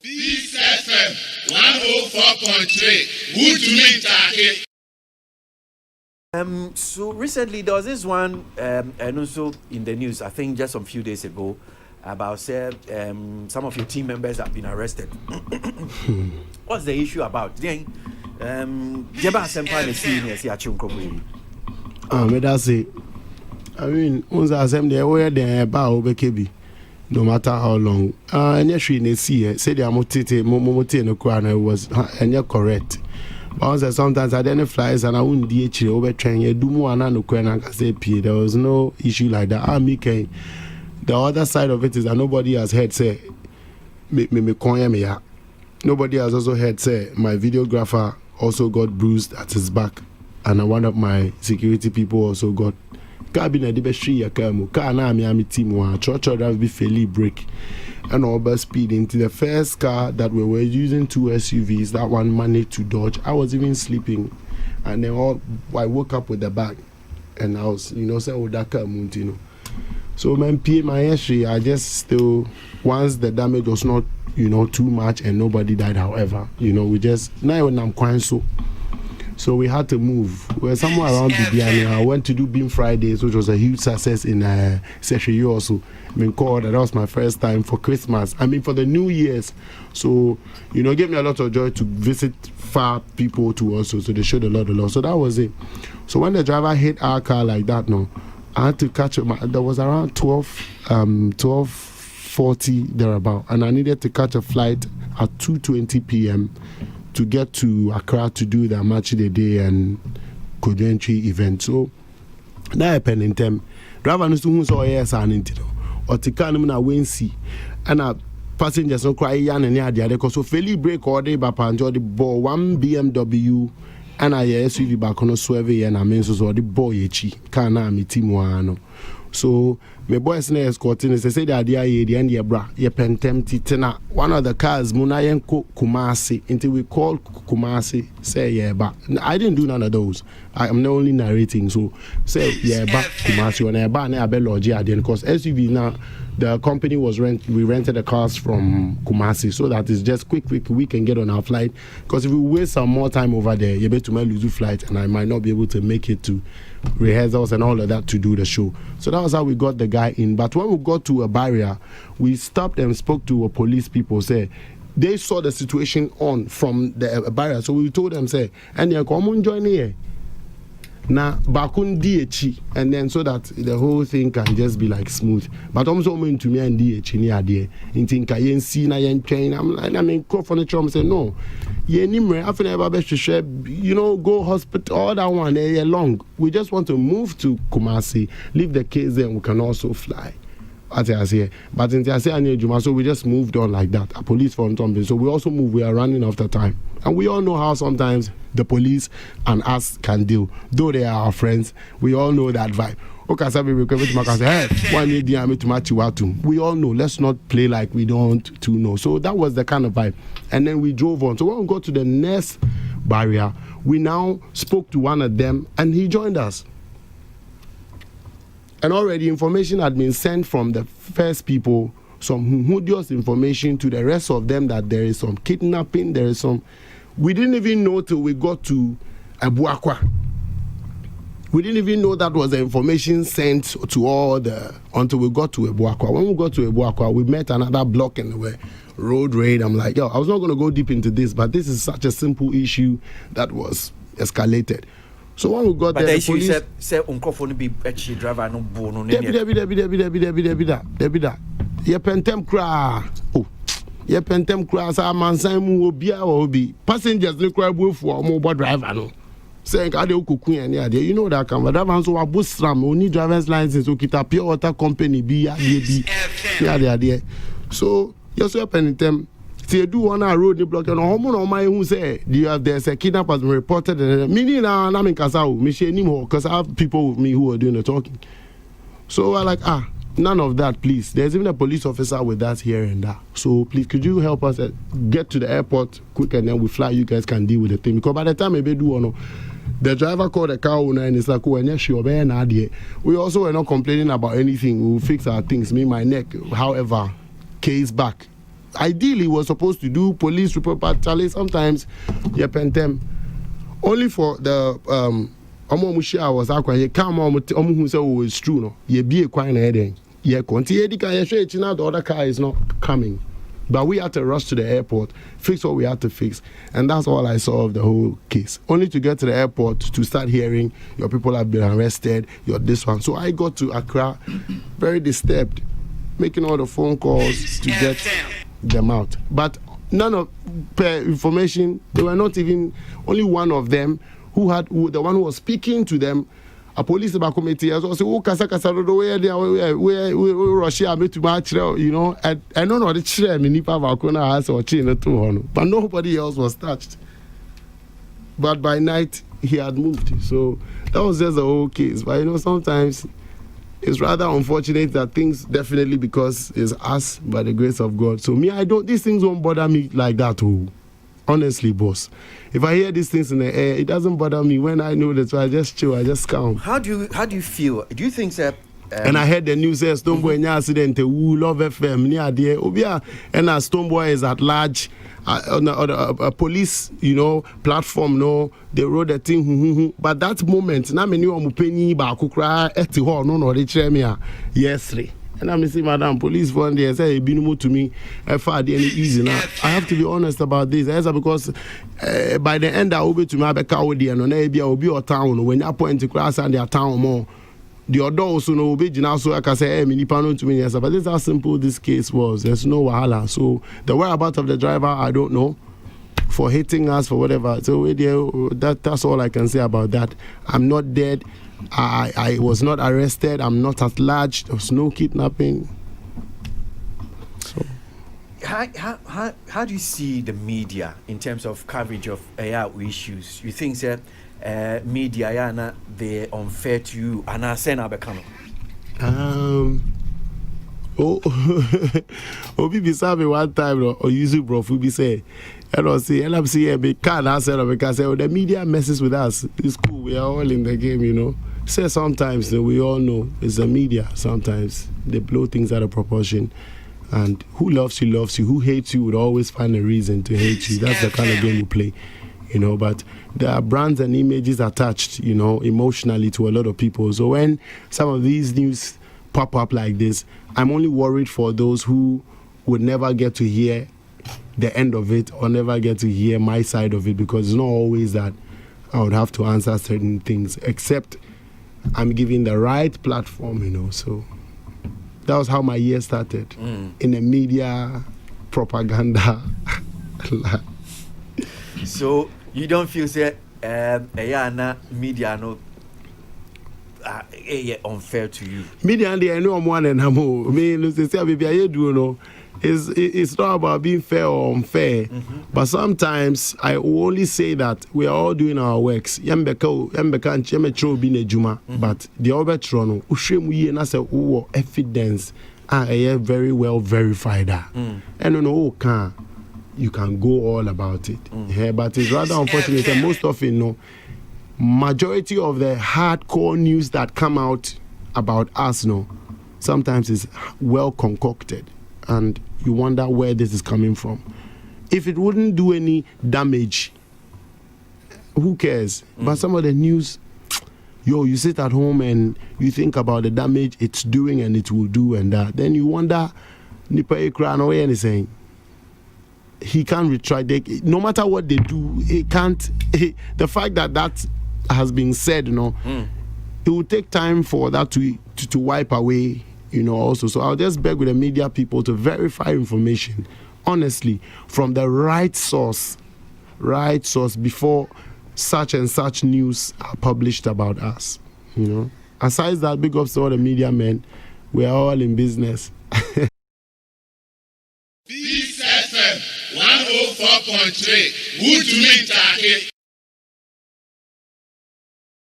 Peace FM 104.3. Who to meet Taki? So recently there was this one, and also in the news, I think just a few days ago, about some of your team members have been arrested. What's the issue about? Then, Jeba Senpai is senior, see a chunko. That's it. I mean, once I said they were there about Bekebi, no matter how long. And yes, we see say they are motivated no crown was and you're correct. But sometimes I didn't flies and I wouldn't DH over train. You do more than no crown and say P. There was no issue like that. The other side of it is that nobody has heard say me. Nobody has also heard say my videographer also got bruised at his back, and one of my security people also got. Car been a debashy a camo, car na Miami team one, church drive be fairly break and over speed into the first car that we were using, two SUVs, that one managed to dodge. I was even sleeping, and then I woke up with the bag, and I was, saying, oh, that car, So, man, my history, I just still, once the damage was not, too much and nobody died, however, we just, now when I'm crying so we had to move. We were somewhere around Bibiani. I went to do Beam Fridays, which was a huge success in Seshiyu also. Called that was my first time for Christmas. For the New Year's. So, gave me a lot of joy to visit far people too also. So they showed a lot of love. So that was it. So when the driver hit our car like that, I had to catch him. There was around 12:40 thereabout. And I needed to catch a flight at 2:20 p.m. to get to Accra to do the match of the day and Kodentry event. So now I pen in them. Driver knows who saw yes and into or to can na Wincy and passengers no cry yan and the other because so fairly break all day but enjoy the ball 1 BMW and I SUV back on a swerve and I mean so the boy can I meet him one. So my boys na escorting they say the idea the end ya bra ye pentemti tena one of the cars munayenko Kumasi until we call Kumasi say yeah but I didn't do none of those. I am not only narrating so say yeah but Kumasi on a bar na abeloji again because SUV now the company was we rented the cars from Kumasi so that it's just quick we can get on our flight because if we waste some more time over there you better lose your flight and I might not be able to make it to rehearsals and all of that to do the show. So that was how we got the guy in. But when we got to a barrier, we stopped and spoke to a police people. Say they saw the situation on from the barrier. So we told them say, and you come on join here. Now bakun DH and then so that the whole thing can just be like smooth. But I'm so mean to me and DH near there. In think I ain't see na yen train. I'm call for the trauma say no. Go hospital, all that one long. We just want to move to Kumasi, leave the kids there, and we can also fly. As I say, but in Juma, so we just moved on like that. A police from something. So we also move, we are running after time. And we all know how sometimes the police and us can deal. Though they are our friends, we all know that vibe. Okay, so we say, hey, one day to match you out. We all know. Let's not play like we don't to know. So that was the kind of vibe. And then we drove on. So when we got to the next barrier, we now spoke to one of them and he joined us. And already information had been sent from the first people, some humorous information to the rest of them that there is some kidnapping, there is some. We didn't even know till we got to Abuakwa. We didn't even know that was the information sent to all until we got to Ebuakwa. When we got to Ebuakwa, we met another block in the road raid. I'm like, I was not going to go deep into this, but this is such a simple issue that was escalated. So when we got there, the police said uncrophone be actually driver no bono. Debida. Ye pentem cra. Oh. Ye pentem cra sa man san mu obia obi. Passengers no cry bo for mobile driver no. Saying I do cook any idea. You know that can that so a bus ram only driver's license so kita pure water company be idea. So you so pentem say do one road the block and homo my who say there's a kidnap has been reported and meaning na in Kasao me she anymore because I have people with me who are doing the talking. So I like none of that please. There's even a police officer with us here and that. So please could you help us get to the airport quick and then we fly, you guys can deal with the thing because by the time maybe do or no. The driver called the car owner and it's like, oh, we also were not complaining about anything. We'll fix our things. Me, my neck, however, case back. ideally was supposed to do police report, but Charlie, sometimes you pen them. Only for the Omomushia was aqua, come on, who said it's true, no, ye be a quite heading. Ye continue, the other car is not coming. But we had to rush to the airport, fix what we had to fix. And that's all I saw of the whole case. Only to get to the airport to start hearing your people have been arrested, your this one. So I got to Accra very disturbed, making all the phone calls to get them out. But none of per information, they were not even, only one of them the one who was speaking to them, a police committee as well. So, where Russia made to match, you know, I don't know the chair, Nipa Vakuna has or China too, but nobody else was touched. But by night, he had moved. So, that was just the whole case. But, you know, sometimes it's rather unfortunate that things definitely because it's us by the grace of God. So, these things won't bother me like that, too. Honestly, boss. If I hear these things in the air, it doesn't bother me. When I know that, so I just chill, I just calm. How do you feel? Do you think that? And I heard the news says Stonebwoy accident. Who love FM near there? Obia and Stonebwoy is at large on a police, you know, platform. No, they wrote the thing. But that moment, na many penny ba kukra eti ho no they tell me yes. And I'm saying, Madam, police one day say, "Binumu to me, FRD any easy now." I have to be honest about this, because by the end, I will be to my back out there, and maybe I will be a town when you point to class and their town more. The other also no be now, so I can say, "Hey, mini pano to me." Yes, but this is how simple this case was. There's no wahala. So the whereabouts of the driver, I don't know. For hitting us, for whatever. So that's all I can say about that. I'm not dead. I was not arrested. I'm not at large. There was no kidnapping. So, how do you see the media in terms of coverage of issues? You think that media they're unfair to you and I say na bekano? Obi be sabi one time or use bro fu be say LMC be can answer because the media messes with us. It's cool, we are all in the game, you know. Say sometimes we all know it's the media. Sometimes they blow things out of proportion. And who loves you loves you. Who hates you would always find a reason to hate you. That's the kind of game we play, you know. But there are brands and images attached, you know, emotionally to a lot of people. So when some of these news pop up like this, I'm only worried for those who would never get to hear the end of it or never get to hear my side of it, because it's not always that I would have to answer certain things, except I'm giving the right platform, you know. So that was how my year started in the media propaganda. So you don't feel say media no unfair to you? Media and I know one and I'm it's not about being fair or unfair, but sometimes I will only say that we are all doing our works. But the other evidence are very well verified. And you can go all about it. Yeah, but it's rather unfortunate that most of it, majority of the hardcore news that come out about us, sometimes is well concocted, and you wonder where this is coming from. If it wouldn't do any damage, who cares? But some of the news, you sit at home and you think about the damage it's doing and it will do and that. Then you wonder, Nipa Ekra no anything. He can't retract. No matter what they do, it can't. The fact that has been said, it will take time for that to wipe away, also. So I'll just beg with the media people to verify information, honestly, from the right source before such and such news are published about us, Aside that, big ups to all the media men. We are all in business. Peace FM 104.3. Who to me,